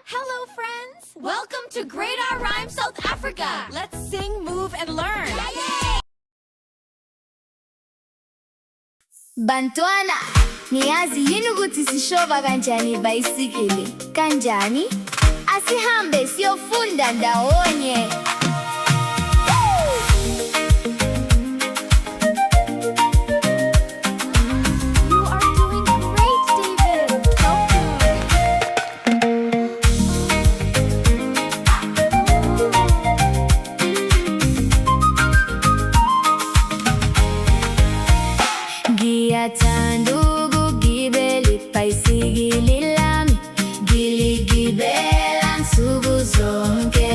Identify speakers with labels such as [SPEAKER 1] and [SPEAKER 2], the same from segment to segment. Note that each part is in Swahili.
[SPEAKER 1] Hello, friends! Welcome to Great R Rhyme South Africa! Let's sing, move, and learn! Yay!
[SPEAKER 2] Bantwana, niyazi yini ukuthi sishova kanjani ibhayisikili? Kanjani? Asihambe siyofunda ndawonye. Ngiyathanda ukugibela ibhayisikili lami, ngiligibela nsuku zonke.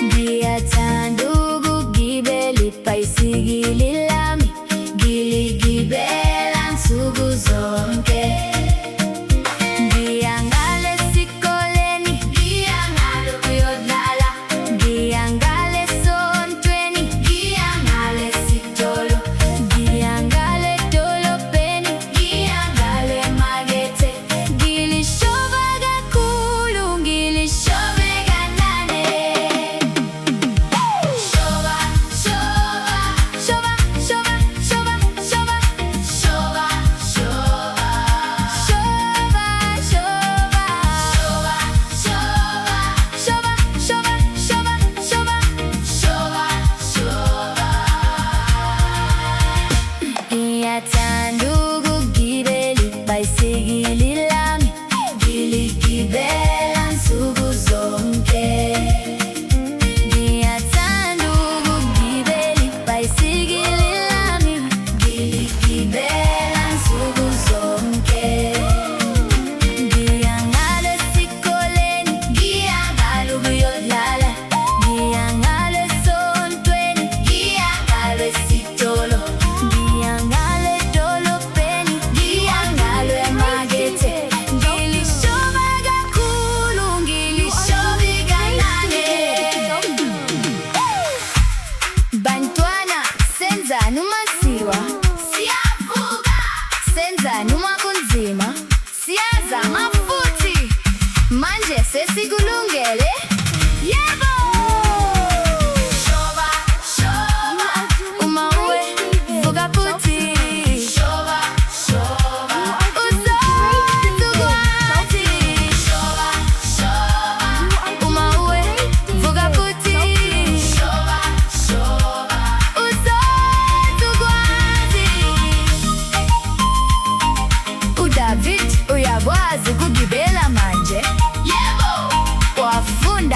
[SPEAKER 2] Ngiyathanda ukugibela ibhayisikili lami, ngiligibela nsuku zonke. Ngiya ngale esikoleni, ngiya ngale ukuyodlala, ngiya ngale esontweni, ngiya ngale esitolo, ngiya ngale edolobheni, ngiya ngale emakethe. Ngilishova kakhulu, ngilishove kanane. Shova, shova, shova, shova, shova, shova, shova, shova, shova, shova, shova, shova, shova, shova. Ngiyathanda ukugibela ibhayisikili lami, ngiligibela nsuku zonke. Ngiyathanda ukugibela ibhayisikili lami, ngiligibela nsuku zonke. Ngiya ngale esikoleni, ngiya ngale ukuyodlala, ngiya ngale esontweni, ngiya ngale esitolo, ngiya ngale edolobheni, ngiya ngale emakethe. Ngilishova kakhulu, ngilishove kanane. Bantwana, senzani uma siwa? Siyavuka! Senzani uma kunzima? Siyazama futhi! Manje sesikulungele? Yebo! Shova, shova, uma uwe, vuka futhi. Shova, shova, uzokwazi. Shova, shova, uma uwe, vuka futhi. Shova, shova, uzokwazi. UDavid uyakwazi ukugibela manje? Yebo! Wafunda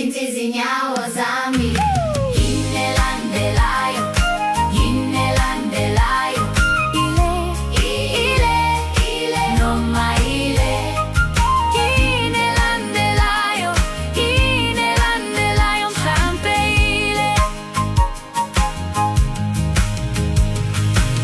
[SPEAKER 2] Tintizi nyawo zami Inelandelayo Inelandelayo Ile Noma ile Inelandelayo Inelandelayo Mhlampe ile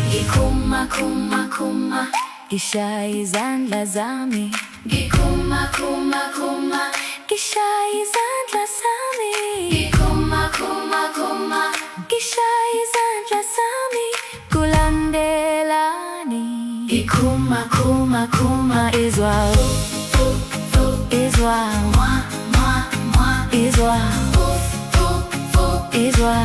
[SPEAKER 2] Ngikuma kuma kuma Ngishaya izandla zami Ngikuma kuma kuma Ngishaya izandla zami Ngikuma kuma kuma Ngishaya izandla zami Kulandelani Ngikuma kuma kuma Izwa Izwa Izwa Izwa